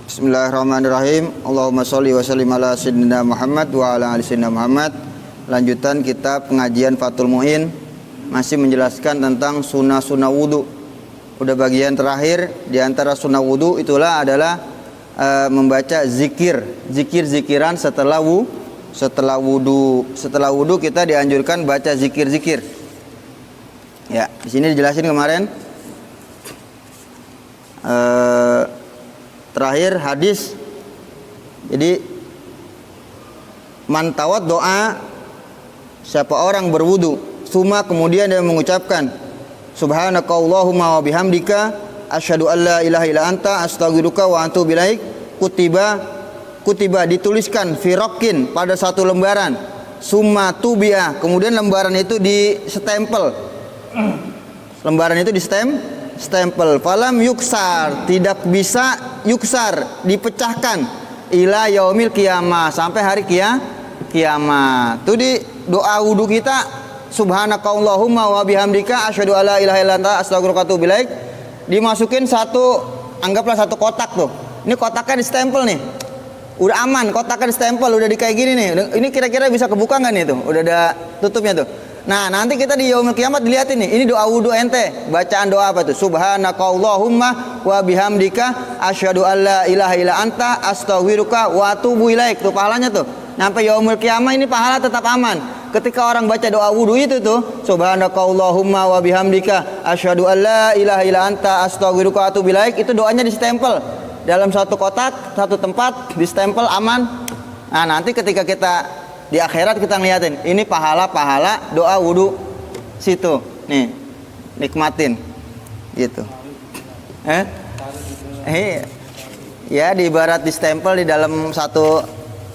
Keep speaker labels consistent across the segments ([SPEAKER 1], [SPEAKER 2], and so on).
[SPEAKER 1] Bismillahirrahmanirrahim. Allahumma sholli wa sallim ala sayyidina Muhammad wa ala ali sayyidina Muhammad. Lanjutan kitab pengajian Fathul Mu'in, masih menjelaskan tentang sunnah-sunnah wudu. Udah bagian terakhir. Di antara sunnah wudu itulah adalah membaca zikir-zikiran setelah wudu. Setelah wudu kita dianjurkan baca zikir-zikir. Ya, di sini dijelasin kemarin. Terakhir hadis. Jadi man tawaddoa, siapa orang berwudu, suma kemudian dia mengucapkan subhanakallahumma wa bihamdika asyhadu an la ilaha illa anta astaghfiruka wa atubu ilaik, kutiba dituliskan firokin pada satu lembaran, summa tubiah, kemudian lembaran itu di stempel. Lembaran itu di stempel. Falam yuksar, tidak bisa yuksar, dipecahkan ila yaumil qiyamah, sampai hari kiamat. Itu di doa wudu kita, subhanakallahumma wa bihamdika asyhadu alla ilaha illa anta astaghfiruka wa atubu ilaik, dimasukin satu, anggaplah satu kotak tuh. Ini kotaknya di stempel nih. Udah aman, kotaknya di stempel, udah di kayak gini nih. Ini kira-kira bisa kebuka enggak nih tuh? Udah ada tutupnya tuh. Nah, nanti kita di yaumil kiamat dilihatin nih. Ini doa wudu ente. Bacaan doa apa tuh? Subhanakallahumma wa bihamdika asyhadu alla ilaha illa anta astaghfiruka wa atubu ilaik. Tuh pahalanya tuh. Sampai yaumil kiamat ini pahala tetap aman. Ketika orang baca doa wudu itu tuh, subhanakallahumma wa bihamdika asyhadu alla ilaha illa anta astaghfiruka wa atubu ilaik, itu doanya distempel dalam satu kotak, satu tempat, distempel aman. Nah, nanti ketika kita di akhirat kita ngeliatin, ini pahala-pahala doa wudu situ. Nih, nikmatin. Gitu. Ya, di ibarat distempel di dalam satu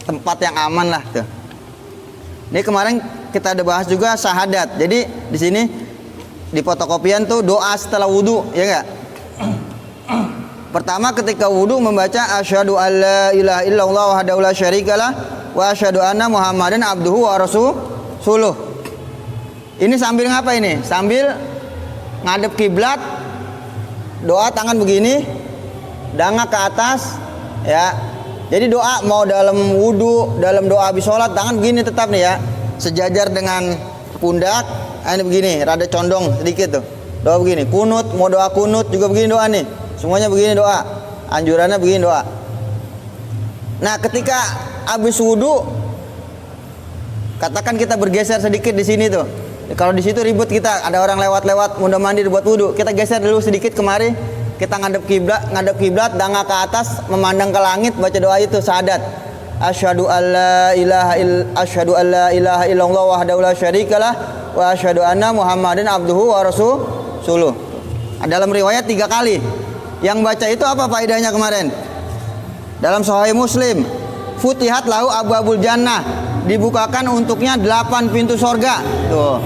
[SPEAKER 1] tempat yang aman lah tuh. Ini kemarin kita ada bahas juga syahadat. Jadi di sini di fotokopian tuh doa setelah wudu, ya enggak? Pertama ketika wudu membaca asyhadu alla ilaha illallah wahdahu la syarikalah wa asyhadu anna Muhammadan abduhu wa rasuluh. Ini sambil ngapa ini? Sambil ngadep kiblat, doa tangan begini, danga ke atas, ya. Jadi doa mau dalam wudu, dalam doa habis sholat, tangan begini tetap nih ya, sejajar dengan pundak. Ini begini, rada condong sedikit tuh. Doa begini, kunut, mau doa kunut juga begini doa nih. Semuanya begini doa, anjurannya begini doa. Nah, ketika habis wudu, katakan kita bergeser sedikit di sini tuh. Kalau di situ ribut kita, ada orang lewat-lewat mau mandi buat wudu, kita geser dulu sedikit kemari, kita ngadep kiblat, danga ke atas, memandang ke langit, baca doa itu syahadat. Asyhadu alla ilaha illallah wahdahu la syarikalah wa asyhadu anna Muhammadan abduhu wa rasuluh. Dalam riwayat 3 kali. Yang baca itu apa faedahnya kemarin? Dalam Sahih Muslim, futihat lahu abwabul jannah, dibukakan untuknya 8 pintu sorga. Tuh,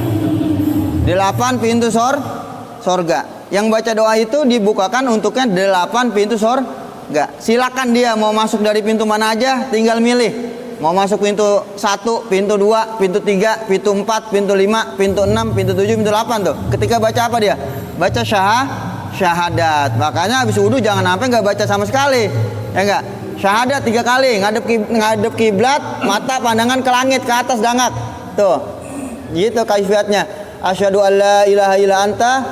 [SPEAKER 1] 8 pintu sorga. Yang baca doa itu dibukakan untuknya 8 pintu sorga. Silakan dia mau masuk dari pintu mana aja, tinggal milih. Mau masuk pintu 1, pintu 2, pintu 3, pintu 4, pintu 5, pintu 6, pintu 7, pintu 8 tuh. Ketika baca apa dia? Baca syahadat. Makanya habis wudu jangan sampai nggak baca sama sekali. Ya enggak? Syahadat 3 kali, ngadep kiblat, mata pandangan ke langit, ke atas dangak. Tuh. Gitu kaifiatnya. Asyhadu alla ilaha illa anta.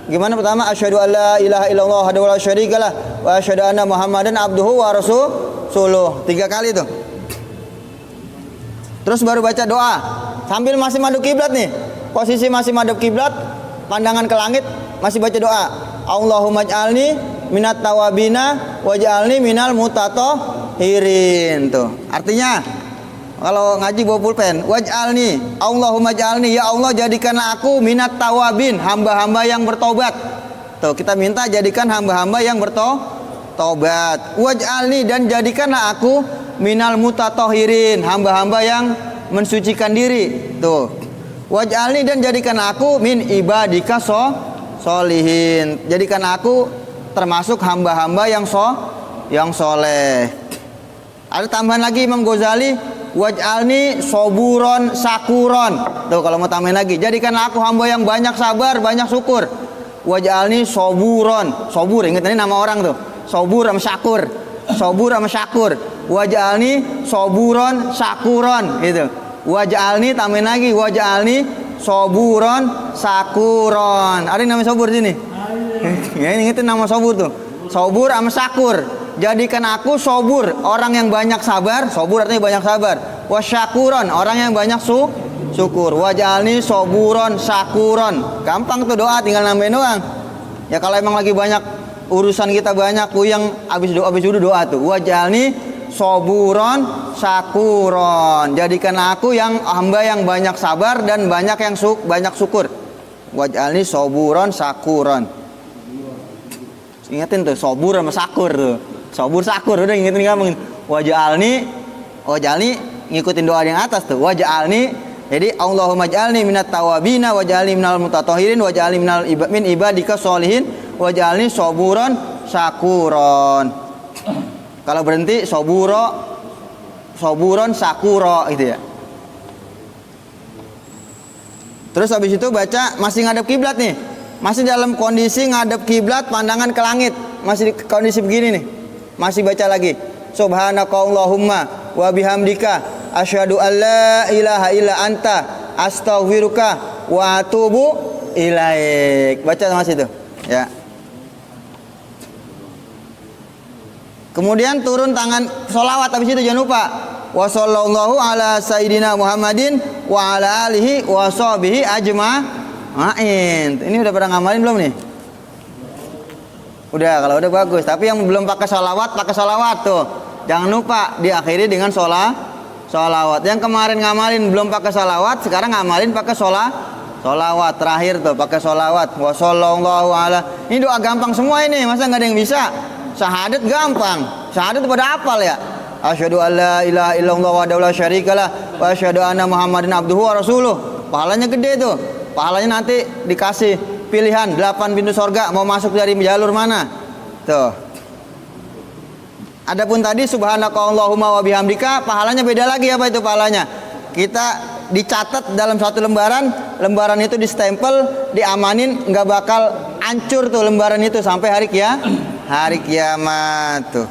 [SPEAKER 1] Gimana pertama? Asyhadu alla ilaha illallah wahdahu la syarikalah wa asyhadu anna Muhammadan abduhu wa rasuluh. 3 kali tuh. Terus baru baca doa. Sambil masih madep kiblat nih. Posisi masih madep kiblat, pandangan ke langit, masih baca doa. Allahumma ij'alni minat tawabina waj'alni minal mutatahhirin. Tuh. Artinya kalau ngaji bawa pulpen, waj'alni, Allahumma ij'alni, ya Allah jadikanlah aku minat tawabin, hamba-hamba yang bertobat. Tuh, kita minta jadikan hamba-hamba yang bertobat. Waj'alni, dan jadikanlah aku minal mutatahhirin, hamba-hamba yang mensucikan diri. Tuh. Waj'alni, dan jadikan aku min ibadika solihin, jadikan aku termasuk hamba-hamba yang soleh. Ada tambahan lagi Imam Ghazali, waj'alni soburon sakuron. Tuh kalau mau tambahin lagi, jadikanlah aku hamba yang banyak sabar, banyak syukur. Waj'alni soburon, sobur, ingat ini nama orang tuh. sobur sama syakur. Sobur sama syakur. Waj'alni soburon syakuron gitu. Waj'alni tambahin lagi waj'alni soburon sakuron. Ada yang namanya sobur sini? Ya, ingetin nama sobur tuh. Sobur sama syakur. Jadikan aku sobur, orang yang banyak sabar. Sobur artinya banyak sabar. Wasyakuron, orang yang banyak syukur. Waj'alni soburon sakuron. Gampang tuh doa, tinggal nambahin doang. Ya kalau emang lagi banyak urusan kita banyak, puyeng, habis wudhu doa tuh. Waj'alni soburon sakuron. Jadikan aku yang hamba yang banyak sabar dan banyak yang banyak syukur. Waj'alni soburon sakuron. Ingetin tuh sobur sama sakur tuh. Sobur sakur udah ingetin kamu. Waj'alni ngikutin doa yang atas tuh. Waj'alni, jadi Allahumma ij'alni minat tawabina waj'alni minal mutatahhirin waj'alni min ibadika sholihin waj'alni soburon sakuron. Kalau berhenti soburon sakuro gitu ya. Terus habis itu baca masih ngadep kiblat nih. Masih dalam kondisi ngadep kiblat, pandangan ke langit. Masih di kondisi begini nih. Masih baca lagi. Subhanakallahumma wa bihamdika asyhadu an la ilaha illa anta astaghfiruka wa atubu ilaik. Baca masih itu. Ya. Kemudian turun tangan sholawat, habis itu jangan lupa wa sallallahu ala sayyidina Muhammadin wa ala alihi wa sahbihi ajma'in. Ini udah pada ngamalin belum nih? Udah, kalau udah bagus. Tapi yang belum pakai sholawat tuh. Jangan lupa diakhiri dengan sholawat. Yang kemarin ngamalin belum pakai sholawat, sekarang ngamalin pakai sholawat. Terakhir tuh pakai sholawat. Wa sallallahu ala. Ini doa gampang semua ini, masa nggak ada yang bisa? Syahadat gampang. Syahadat pada hafal ya. Asyhadu an la ilaha illallah wa la syarikalah wa asyhadu anna Muhammadin abduhu wa rasuluh. Pahalanya gede tuh. Pahalanya nanti dikasih pilihan 8 pintu surga, mau masuk dari jalur mana? Tuh. Adapun tadi subhanakallahumma wa bihamdika, pahalanya beda lagi. Apa itu pahalanya? Kita dicatat dalam satu lembaran itu distempel, diamanin, nggak bakal hancur tuh lembaran itu sampai hari kiamat tuh.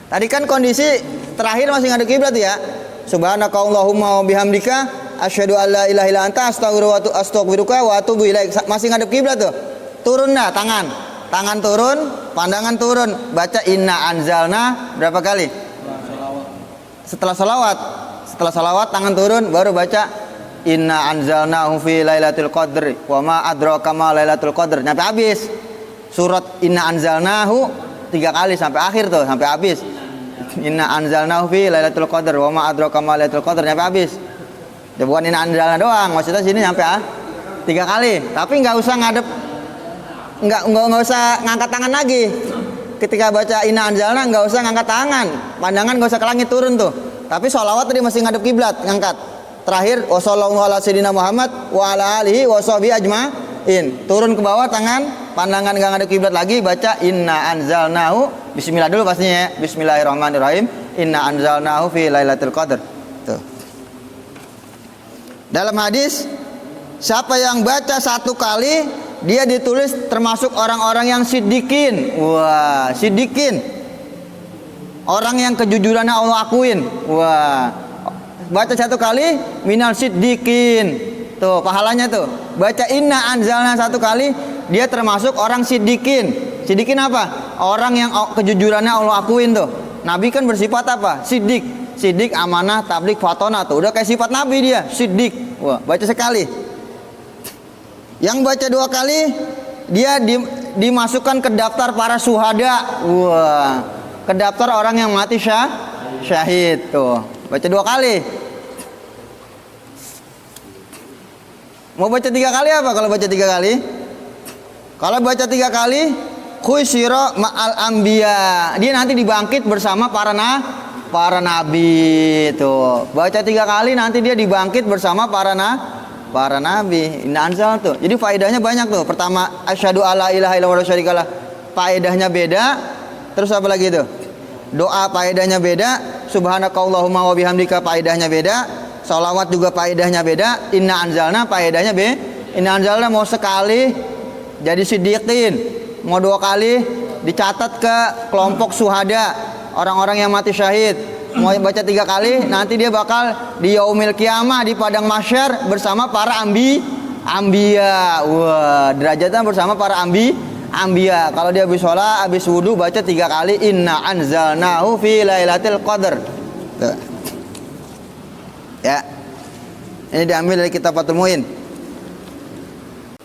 [SPEAKER 1] Tadi kan kondisi terakhir masih ngadep kiblat ya. Subhanakallahumma wa bihamdika asyhadu an la ilaha illa anta astaghfiruka wa atubu ilaik. Masih ngadep kiblat tuh. Turun dah tangan turun, pandangan turun. Baca inna anzalna berapa kali? Setelah salawat tangan turun, baru baca inna anzalnahu fi lailatul qadri wa ma adraka ma lailatul qadr. Sampai habis surat inna anzalnahu 3 kali sampai akhir tuh, sampai habis. Inna anzalnahu fi lailatul qadr wa ma adraka ma lailatul qadr, sampai habis. Ya bukan inna anzalna doang, maksudnya sini sampai 3 kali. Tapi nggak usah ngadep, nggak usah ngangkat tangan lagi. Ketika baca inna anzalna nggak usah ngangkat tangan, pandangan nggak usah ke langit turun tuh. Tapi sholawat tadi masih ngadep kiblat, ngangkat. Terakhir wassallallahu ala sayyidina Muhammad wa ala alihi wa sahbihi ajma'in. Turun ke bawah tangan, pandangan nggak ngadep kiblat lagi, baca inna anzalnahu, bismillah dulu pastinya ya. Bismillahirrahmanirrahim. Inna anzalnahu fi lailatul qadr. Tuh. Dalam hadis, siapa yang baca 1 kali, dia ditulis termasuk orang-orang yang siddiqin. Wah, siddiqin. Orang yang kejujurannya Allah akuin. Wah. Baca 1 kali minal siddiqin. Tuh, pahalanya tuh. Baca inna anzalna 1 kali, dia termasuk orang siddiqin. Siddiqin apa? Orang yang kejujurannya Allah akuin tuh. Nabi kan bersifat apa? Siddiq. Siddiq, amanah, tabligh, fatona tuh. Udah kayak sifat Nabi dia, siddiq. Wah, baca sekali. Yang baca 2 kali, dia dimasukkan ke daftar para syuhada. Wah, ke daftar orang yang mati syahid tuh. Baca 2 kali. Mau baca 3 kali apa kalau baca 3 kali? Kalau baca 3 kali, khusyira ma'al anbiya. Dia nanti dibangkit bersama para nabi tuh. Baca 3 kali nanti dia dibangkit bersama para nabi. Inna anzal tuh. Jadi faedahnya banyak tuh. Pertama, asyhadu alla ilaha illallah wa la syarikalah. Faedahnya beda. Terus apa lagi tuh? Doa faedahnya beda. Subhanakallahumma wa bihamdika faedahnya beda. Sholawat juga faedahnya beda. Inna anzalna faedahnya Inna anzalna mau sekali jadi siddiqin, mau 2 kali dicatat ke kelompok syuhada, orang-orang yang mati syahid. Mau baca 3 kali, nanti dia bakal di yaumil kiamah di padang mahsyar bersama para ambiya. Wah, derajatnya bersama para ambiya. Kalau dia habis sholat, habis wudu, baca 3 kali, inna anzalnahu fi lailatul qadar. Tuh. Ya, ini diambil dari kitab Fathul Muin.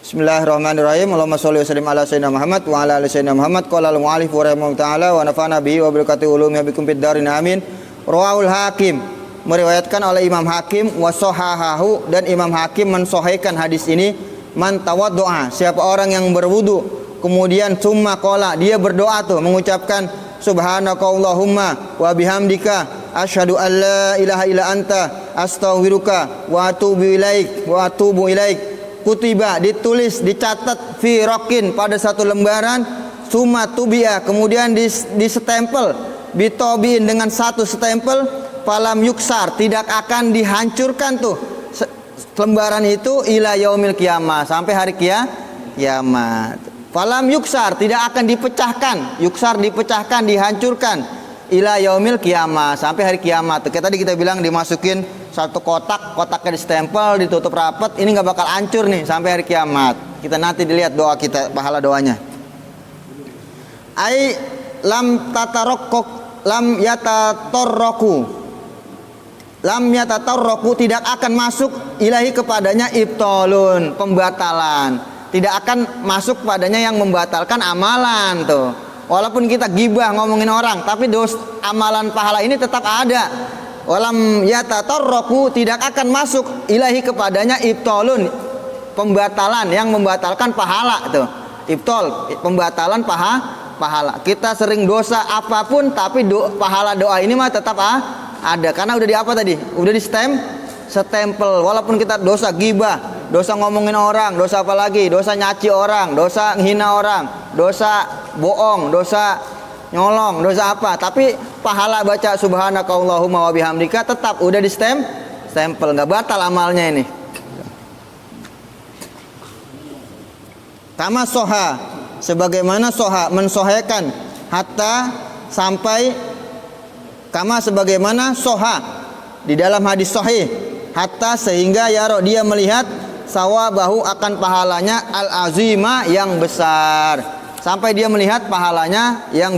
[SPEAKER 1] Bismillahirrahmanirrahim. Allahumma sholli wa sallim ala sayyidina Muhammad wa ala ali sayyidina Muhammad. Qala al-mu'allif rahimahullahu taala wa nafa'ana bihi wa barakatuh ulumi bikum fid darin amin. Rawahul Hakim, meriwayatkan oleh Imam Hakim, wa sahahahu, dan Imam Hakim mensahihkan hadis ini. Man tawaddoa, siapa orang yang berwudu kemudian summa qala, dia berdoa tuh mengucapkan subhanakallahumma wa bihamdika asyhadu an la ilaha illa anta astaghfiruka wa atubu ilaik kutiba, ditulis, dicatat fi raqin, pada satu lembaran, summa tubi'a, kemudian disestempel, bitobiin, dengan satu stempel, falam yuksar, tidak akan dihancurkan tuh lembaran itu ila yaumil kiamah, sampai hari kiamat. Falam yuksar, tidak akan dipecahkan, yuksar dipecahkan, dihancurkan, ila yaumil kiamah, sampai hari kiamat. Kayak tadi kita bilang dimasukin satu kotak, kotaknya distempel, ditutup rapat, ini nggak bakal hancur nih sampai hari kiamat. Kita nanti dilihat doa kita, pahala doanya. Ai lam tatarokkok, lam yatatarroku, tidak akan masuk ilahi kepadanya ibtolun, pembatalan. Tidak akan masuk padanya yang membatalkan amalan tuh. Walaupun kita gibah ngomongin orang, tapi amalan pahala ini tetap ada. Walam yatatarroku, tidak akan masuk ilahi kepadanya ibtolun, pembatalan yang membatalkan pahala tuh. Ibtol, pembatalan pahala. Kita sering dosa apapun, tapi pahala doa ini mah tetap ada, karena udah di apa tadi? Udah di stempel. Walaupun kita dosa gibah, dosa ngomongin orang, dosa apa lagi? Dosa nyaci orang, dosa menghina orang, dosa bohong, dosa nyolong, dosa apa? Tapi pahala baca subhanakallahumma wa bihamdika tetap udah di stempel, nggak batal amalnya ini. Kama soha, sebagaimana soha mensohekan, hatta sampai, kama sebagaimana soha di dalam hadis sahih, hatta sehingga yaro, dia melihat, sawabahu, akan pahalanya, al-azima, yang besar, sampai dia melihat pahalanya yang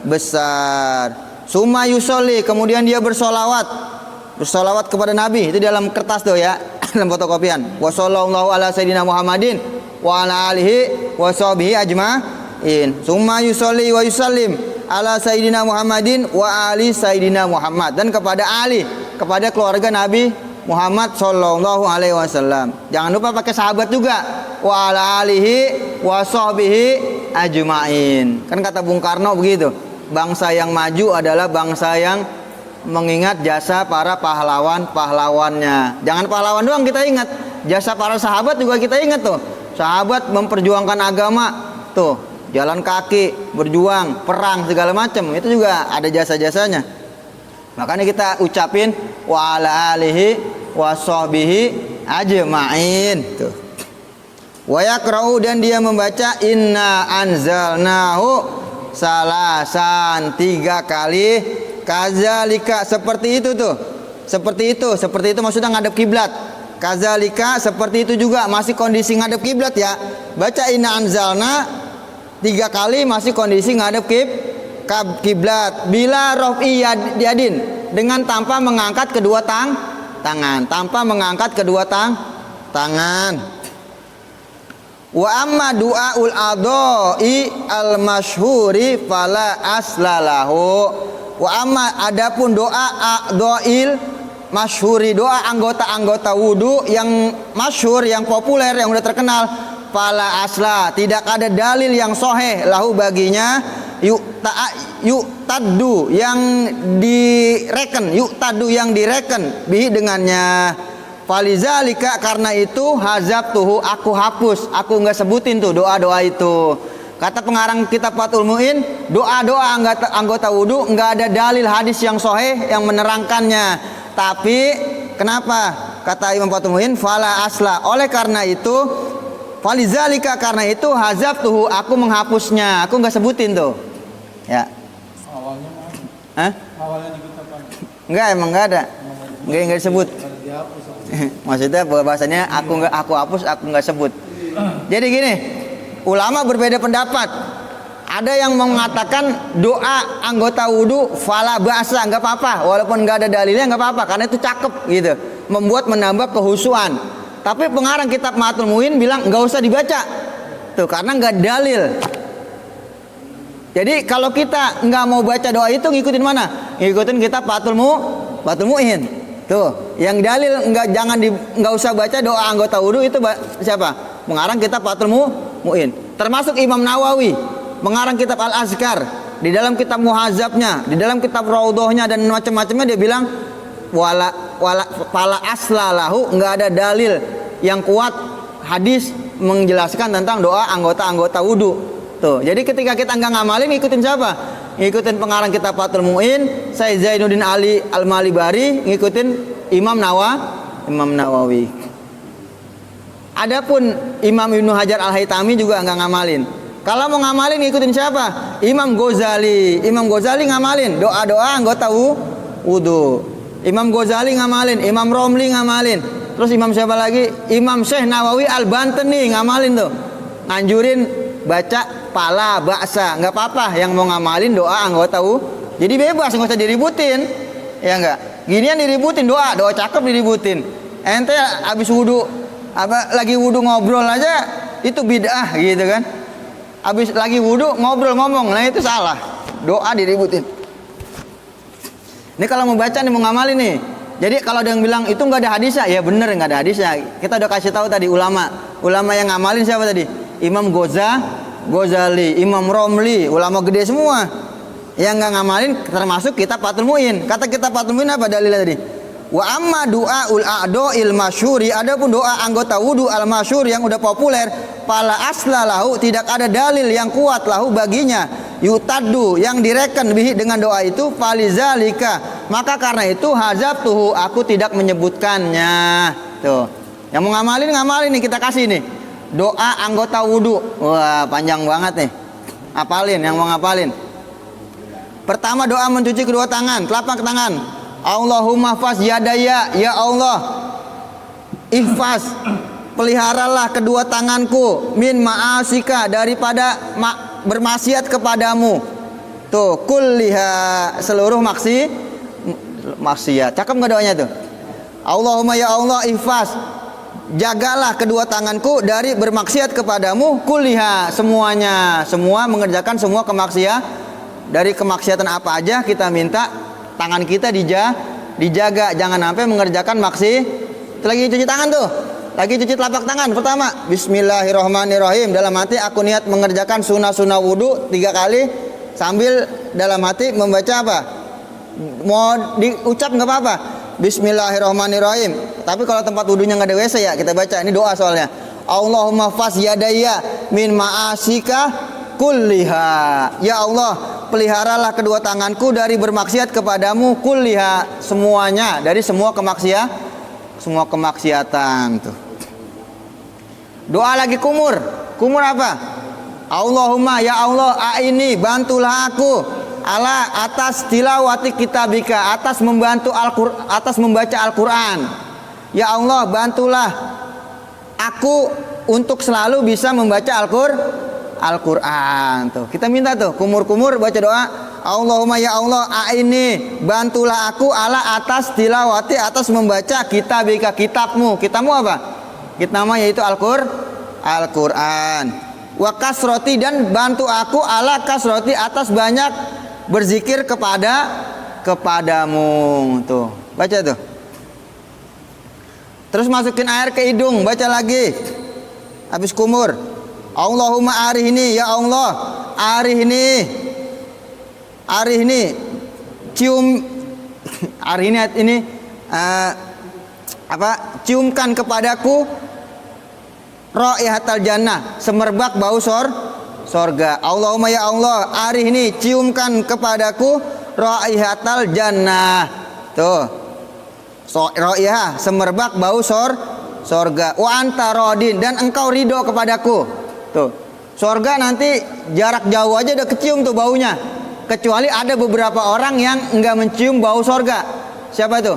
[SPEAKER 1] besar. Summa yusolli, kemudian dia bersolawat kepada Nabi, itu dalam kertas tuh ya, dalam fotokopian. Wa sallallahu ala sayyidina Muhammadin wa ala alihi wa sahbihi ajma'in. Summa yusolli wa yusallim ala sayyidina Muhammadin wa ali sayyidina Muhammad, dan kepada ali, kepada keluarga Nabi Muhammad sallallahu alaihi wasallam. Jangan lupa pakai sahabat juga. Wa ala alihi wa sahbihi ajma'in. Kan kata Bung Karno begitu. Bangsa yang maju adalah bangsa yang mengingat jasa para pahlawannya. Jangan pahlawan doang kita ingat, jasa para sahabat juga kita ingat tuh. Sahabat memperjuangkan agama tuh, jalan kaki, berjuang, perang segala macam, itu juga ada jasa-jasanya. Makanya kita ucapin wa ala alihi wa sahbihi ajma'in tuh. Wa yaqra'u, dan dia membaca inna anzalnahu salasan, 3 kali, kazalika, seperti itu tuh. Seperti itu maksudnya ngadep kiblat. Kazalika, seperti itu juga, masih kondisi ngadep kiblat ya. Baca inna anzalna 3 kali masih kondisi ngadep kiblat. Bila raf'i yadin, dengan tanpa mengangkat kedua tangan, tanpa mengangkat kedua tangan. Wa amma du'aul adai al masyhuri fala aslalahu. Wa amma, adapun doa a'dhail masyhuri, doa anggota-anggota wudu yang masyhur, yang populer, yang udah terkenal, fala asla, tidak ada dalil yang sahih lahu baginya, yu'taddu, yang direken, yu'taddu, yang direken, bihi, dengannya. Falizalika, karena itu, hazabtuhu, aku hapus, aku nggak sebutin tuh doa-doa itu. Kata pengarang kitab Fathul Muin, doa-doa anggota wudu nggak ada dalil hadis yang sahih yang menerangkannya. Tapi kenapa? Kata Imam Fathul Muin, fala asla, oleh karena itu Falizalika, karena itu hazabtuhu, aku menghapusnya. Aku nggak sebutin tuh. Ya.
[SPEAKER 2] Awalnya mana?
[SPEAKER 1] Hah?
[SPEAKER 2] Awalnya di kitab mana?
[SPEAKER 1] Enggak, emang nggak ada. Nggak disebut.
[SPEAKER 2] Karena dihapus.
[SPEAKER 1] Maksudnya bahasanya aku hapus, aku nggak sebut. Jadi gini, ulama berbeda pendapat. Ada yang mengatakan doa anggota wudhu fala ba'sa, nggak apa-apa, walaupun nggak ada dalilnya nggak apa-apa, karena itu cakep gitu, menambah kehusuan. Tapi pengarang kitab Mahatul Muin bilang nggak usah dibaca, tuh karena nggak dalil. Jadi kalau kita nggak mau baca doa itu ngikutin mana? Ngikutin kitab Mahatul Muin. Tuh, yang dalil nggak usah baca doa anggota wudhu itu siapa? Pengarang kitab Mahatul Muin. Termasuk Imam Nawawi, mengarang kitab Al-Azkar, di dalam kitab Muhazabnya, di dalam kitab Raudhahnya dan macam-macamnya dia bilang fala aslalahu, nggak ada dalil yang kuat hadis menjelaskan tentang doa anggota wudhu. Tuh, jadi ketika kita nggak ngamalin, ngikutin siapa? Ngikutin pengarang kitab Fathul Mu'in, Sayyid Zainuddin Ali Al-Malibari, ngikutin Imam Nawawi. Adapun Imam Ibnu Hajar Al-Haytami juga nggak ngamalin. Kalau mau ngamalin ngikutin siapa? Imam Ghazali. Imam Ghazali ngamalin doa-doa anggota wudhu. Imam Ghazali ngamalin, Imam Romli ngamalin. Terus imam siapa lagi? Imam Syekh Nawawi Al-Bantani ngamalin tuh. Nganjurin baca pala baksa, nggak apa-apa yang mau ngamalin doa anggota jadi bebas, nggak usah diributin, ya nggak? Ginian diributin, doa cakep diributin. Ente habis wudhu, lagi wudhu ngobrol aja itu bid'ah gitu kan? Habis lagi wudhu ngobrol ngomong, nah itu salah. Doa diributin. Ini kalau mau baca nih, mau ngamalin nih. Jadi kalau ada yang bilang itu nggak ada hadisnya, ya bener nggak ada hadisnya. Kita udah kasih tahu tadi ulama yang ngamalin siapa tadi? Imam Ghazali, Imam Romli, ulama gede semua. Yang nggak ngamalin termasuk kitab Fathul Mu'in. Kata kitab Fathul Mu'in apa dalilnya tadi? Wa amma du'aul a'dha'il masyhuri, adapun doa anggota wudu al masyhur yang udah populer, fala asla lahu, tidak ada dalil yang kuat lahu baginya, yutaddu, yang direken bihi dengan doa itu, falizalika, maka karena itu hazabtuhu, aku tidak menyebutkannya. Tuh, yang mau ngamalin nih, kita kasih nih doa anggota wudu. Wah, panjang banget nih. Apalin, yang mau ngapalin. Pertama doa mencuci kedua tangan, telapak tangan. Allahumma fas yadaya, ya Allah, ihfaz, peliharalah kedua tanganku, min ma'asika, daripada bermaksiat kepadamu. Tuh, kulliha, seluruh maksiat. Cakep nggak doanya tuh? Allahumma ya Allah, ihfaz, jagalah kedua tanganku dari bermaksiat kepadamu, kulliha, semuanya, semua mengerjakan semua kemaksiatan. Dari kemaksiatan apa aja kita minta tangan kita dijaga, jangan sampai mengerjakan maksiat. Lagi cuci tangan tuh, lagi cuci telapak tangan. Pertama, Bismillahirrahmanirrahim. Dalam hati aku niat mengerjakan sunnah wudu 3 kali, sambil dalam hati membaca apa? Mau diucap nggak apa-apa, Bismillahirrahmanirrahim. Tapi kalau tempat wudunya nggak ada WC ya kita baca. Ini doa soalnya. Allahumma fas yadaya min ma'asika kulliha, ya Allah, peliharalah kedua tanganku dari bermaksiat kepadamu, kulliha, semuanya, dari semua kemaksiatan tuh. Doa lagi kumur apa? Allahumma ya Allah, aini, bantulah aku atas tilawati kitabika, atas membaca Al-Qur'an. Ya Allah, bantulah aku untuk selalu bisa membaca Al-Qur'an tuh. Kita minta tuh kumur baca doa, Allahumma ya Allah, aini, bantulah aku atas tilawati, atas membaca kitabika, kitabmu. Kitabmu apa? Kitabmu yaitu Al-Qur'an. Wa kasroti, dan bantu aku kasroti, atas banyak berzikir kepadamu. Tuh, baca tuh. Terus masukin air ke hidung, baca lagi. Habis kumur, Allahumma arihni, ya Allah, arihni, cium, arihni ciumkan kepadaku raihatal jannah, semerbak bau sorga. Allahumma ya Allah, arihni, ciumkan kepadaku raihatal jannah. Tuh, raihah, semerbak bau sorga. Wa anta radin, dan engkau ridho kepadaku. Tuh, sorga nanti jarak jauh aja udah kecium tuh baunya. Kecuali ada beberapa orang yang enggak mencium bau sorga. Siapa itu?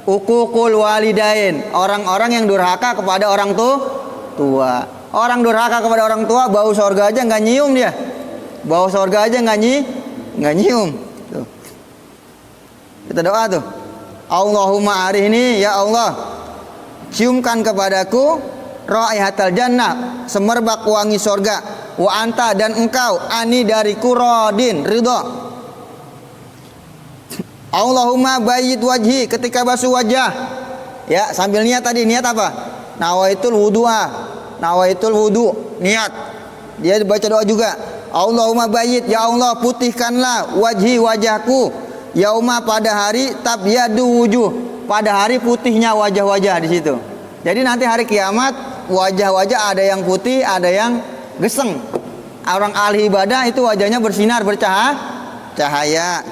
[SPEAKER 1] Uququl walidain, orang-orang yang durhaka kepada orang tua. Orang durhaka kepada orang tua, bau sorga aja nggak nyium dia. Bau sorga aja nggak nyium. Tuh. Kita doa tuh. Allahumma arini, ya Allah, ciumkan kepadaku raihatal jannah, semerbak wangi sorga. Wa anta, dan engkau, ani dariku, radin, ridho. Allahumma bayyid wajhi, ketika basuh wajah. Ya, sambil niat tadi, niat apa? Nawaitul wudu, niat. Dia baca doa juga. Allahumma bayyid, ya Allah, putihkanlah wajhi, wajahku, yauma, pada hari tabyadu wujuh, pada hari putihnya wajah-wajah di situ. Jadi nanti hari kiamat wajah-wajah ada yang putih, ada yang geseng. Orang ahli ibadah itu wajahnya bersinar, bercahaya.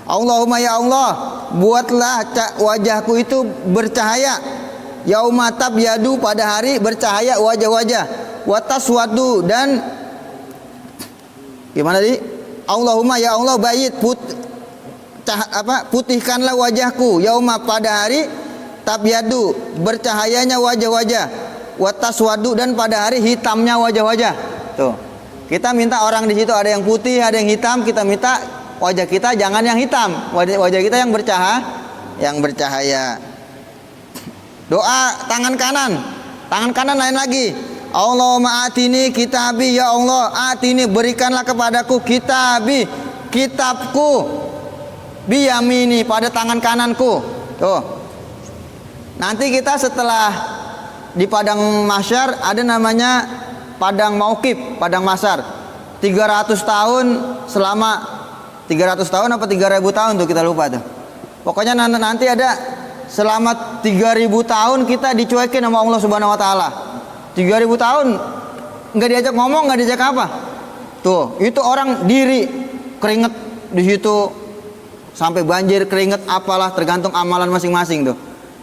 [SPEAKER 1] Allahumma, ya Allah, buatlah wajahku itu bercahaya. Yauma tabyadu, pada hari bercahaya wajah-wajah. Wa taswadu, dan gimana tadi? Allahumma, ya Allah, bayyid, putihkanlah wajahku. Yauma, pada hari tabyadu, bercahayanya wajah-wajah. Wa taswadu, dan pada hari hitamnya wajah-wajah. Tuh. Kita minta orang di situ ada yang putih, ada yang hitam, kita minta wajah kita jangan yang hitam, wajah kita yang bercahaya. Doa tangan kanan lain lagi. Allahumma atini kitabi, ya Allah, atini, berikanlah kepadaku kitabi, kitabku, biyamini, pada tangan kananku. Tuh. Nanti kita setelah di padang mahsyar ada namanya padang mauqif, padang mahsyar. 300 tahun, selama 300 tahun apa 3000 tahun tuh kita lupa tuh. Pokoknya nanti ada selama 3000 tahun kita dicuekin sama Allah Subhanahu wa taala. 3000 tahun enggak diajak ngomong, enggak diajak apa. Tuh, itu orang diri keringet di situ sampai banjir keringet apalah, tergantung amalan masing-masing tuh.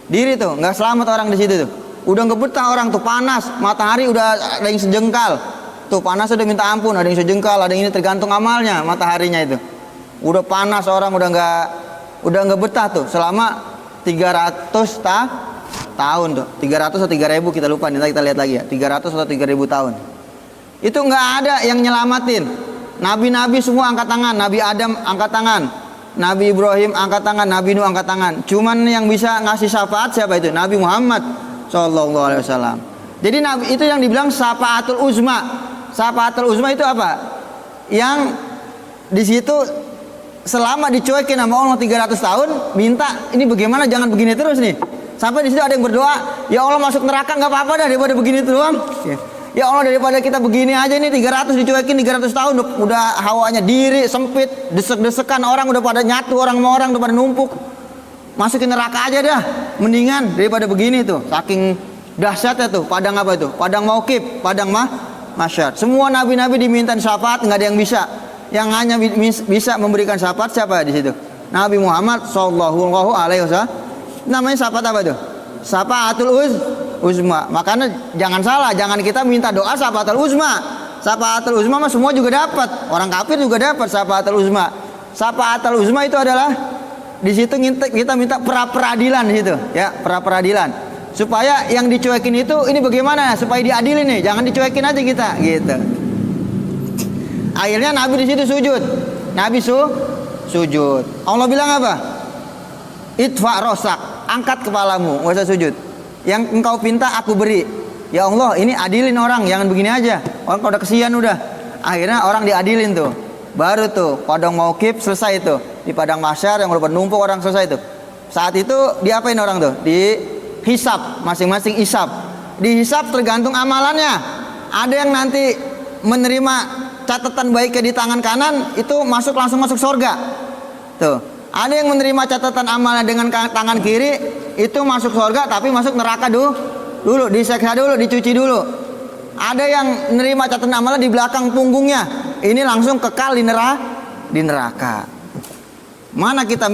[SPEAKER 1] Diri tuh enggak selamat orang di situ tuh. Udah nggak betah orang tuh, panas, matahari udah ada yang sejengkal. Tuh panas udah minta ampun, ada yang sejengkal, ada yang ini, tergantung amalnya mataharinya itu. Udah panas orang, udah nggak betah tuh selama 300 tahun tuh. 300 atau 3000 kita lupa, nanti kita lihat lagi ya. 300 atau 3000 tahun. Itu nggak ada yang nyelamatin. Nabi-nabi semua angkat tangan, Nabi Adam angkat tangan, Nabi Ibrahim angkat tangan, Nabi Nuh angkat tangan. Cuman yang bisa ngasih syafaat siapa itu? Nabi Muhammad Sallallahu Alaihi Wasallam. Jadi Nabi itu yang dibilang syafaatul uzma. Syafaatul uzma itu apa? Yang di situ selama dicuekin sama Allah 300 tahun, minta ini bagaimana, jangan begini terus nih. Sampai di situ ada yang berdoa, ya Allah, masuk neraka nggak apa-apa dah daripada begini doang. Ya Allah, daripada kita begini aja nih 300 dicuekin 300 tahun udah hawanya diri sempit, desek-desekan orang udah pada nyatu, orang sama orang udah pada numpuk. Masukin neraka aja dah, mendingan daripada begini tuh. Saking dahsyatnya tuh padang apa itu? Padang mauqif, padang mahsyar. Semua nabi-nabi diminta syafaat, nggak ada yang bisa. Yang hanya bisa memberikan syafaat siapa di situ? Nabi Muhammad Sallallahu Alaihi Wasallam. Namanya syafaat apa itu? Syafaatul uzma. Makanya jangan salah, jangan kita minta doa syafaatul uzma. Syafaatul uzma mah semua juga dapat. Orang kafir juga dapat syafaatul uzma. Syafaatul uzma itu adalah di situ kita minta pra-peradilan di situ, ya, pra-peradilan. Supaya yang dicuekin itu ini bagaimana? Supaya diadilin nih, jangan dicuekin aja kita, gitu. Akhirnya Nabi di situ sujud. Nabi sujud. Allah bilang apa? Itfa rosak, angkat kepalamu, nggak usah sujud. Yang engkau pinta aku beri. Ya Allah, ini adilin orang, jangan begini aja. Orang kalau udah kesian udah. Akhirnya orang diadilin tuh. Baru tuh padang mauqif selesai itu. Di padang mahsyar yang udah penumpuk orang selesai itu. Saat itu diapain orang tuh? Dihisab, masing-masing hisab. Dihisab tergantung amalannya. Ada yang nanti menerima catatan baiknya di tangan kanan, itu langsung masuk surga. Tuh. Ada yang menerima catatan amalnya dengan tangan kiri, itu masuk surga tapi masuk neraka dulu, diseksa dulu, dicuci dulu. Ada yang menerima catatan amalnya di belakang punggungnya, ini langsung kekal di neraka. Mana kita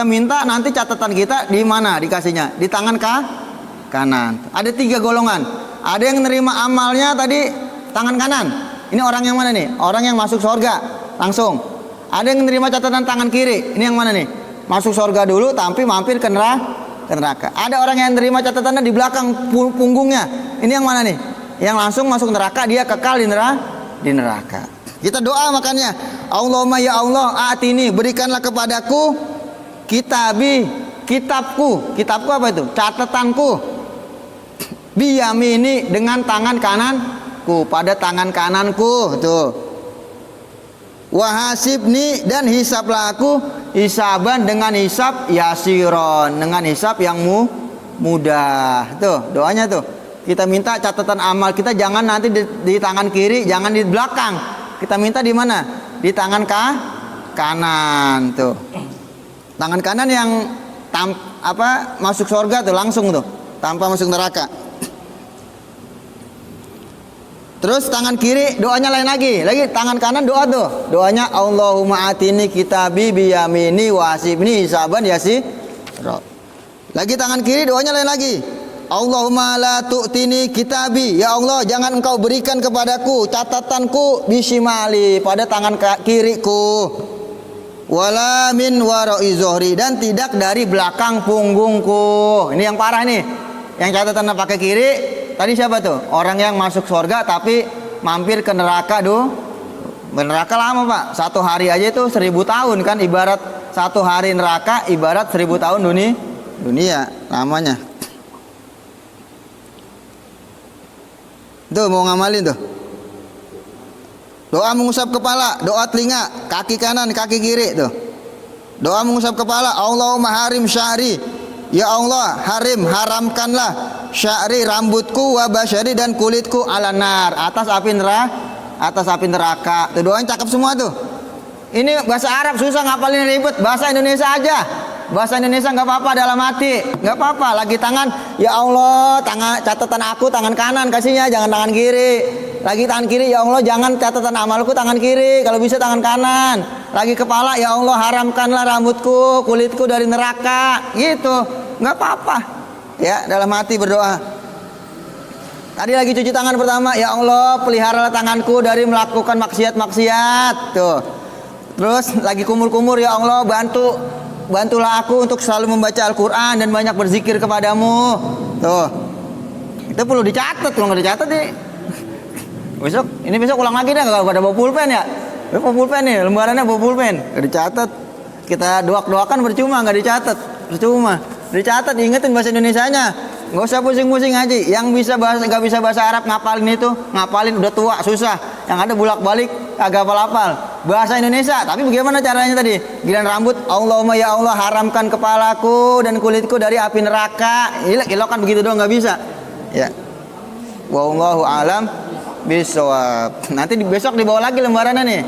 [SPEAKER 1] minta nanti catatan kita di mana dikasihnya? Di tangan kanan. Ada 3 golongan. Ada yang nerima amalnya tadi tangan kanan. Ini orang yang mana nih? Orang yang masuk surga langsung. Ada yang nerima catatan tangan kiri. Ini yang mana nih? Masuk surga dulu tapi mampir ke neraka. Ada orang yang nerima catatannya di belakang punggungnya. Ini yang mana nih? Yang langsung masuk neraka, dia kekal di neraka. Kita doa makanya, Allahumma ya Allah, atini, berikanlah kepadaku kitabku. Kitabku apa itu? Catatanku. Biyamini, dengan tangan kananku, pada tangan kananku. Tuh. Wahasibni, dan hisablah aku hisaban, dengan hisab yasiron, dengan hisab yang mudah. Tuh, doanya tuh. Kita minta catatan amal kita jangan nanti di tangan kiri, jangan di belakang. Kita minta di mana? Di tangan kanan tuh. Tangan kanan yang masuk surga tuh langsung tuh, tanpa masuk neraka. Terus tangan kiri doanya lain lagi. Lagi tangan kanan doa tuh. Doanya Allahumma atini kitabi biyamini wasibni hisaban yasir. Lagi tangan kiri doanya lain lagi. Allahumma la tu'tini kitabi, ya Allah jangan engkau berikan kepadaku catatanku bisimali, pada tangan kiriku, wala min wara'i zuhri, dan tidak dari belakang punggungku. Ini yang parah nih, yang catatan pakai kiri tadi siapa tuh? Orang yang masuk surga tapi mampir ke neraka. Neraka lama Pak, 1 hari aja itu 1000 tahun kan, ibarat 1 hari neraka ibarat 1000 tahun dunia namanya. Tuh mau ngamalin tuh. Doa mengusap kepala, doa telinga, kaki kanan, kaki kiri tuh. Doa mengusap kepala, Allahumma harim sya'ri. Ya Allah, haramkanlah sya'ri, rambutku, wa basyari, dan kulitku, ala nar, atas api neraka. Tuh doanya cakep semua tuh. Ini bahasa Arab susah, ngapalin ribet. Bahasa Indonesia aja. Bahasa Indonesia nggak apa-apa, dalam hati nggak apa-apa. Lagi tangan, ya Allah, catatan aku tangan kanan kasihnya, jangan tangan kiri. Lagi tangan kiri, ya Allah jangan catatan amalku tangan kiri, kalau bisa tangan kanan. Lagi kepala, ya Allah haramkanlah rambutku, kulitku dari neraka, gitu. Nggak apa-apa. Ya, dalam hati berdoa. Tadi lagi cuci tangan pertama, ya Allah peliharalah tanganku dari melakukan maksiat. Tuh. Terus lagi kumur-kumur, ya Allah bantulah aku untuk selalu membaca Al-Quran dan banyak berzikir kepadamu. Tuh, itu perlu dicatat. Kalau nggak dicatat nih, besok ulang lagi deh. Nggak pada bawa pulpen ya? Bawa pulpen nih, lembarannya bawa pulpen. Nggak dicatat, kita doakan percuma, nggak dicatat percuma. Dicatat, diingetin bahasa Indonesianya. Nggak usah pusing-pusing Haji. Yang nggak bisa bahasa Arab ngapalin udah tua susah. Yang ada bolak-balik kagak hafal-hafal bahasa Indonesia. Tapi bagaimana caranya tadi? Giliran rambut, Allahumma ya Allah haramkan kepalaku dan kulitku dari api neraka. Ilokan begitu doang nggak bisa. Ya. Wallahu alam bisawab. Nanti besok dibawa lagi lembarannya nih.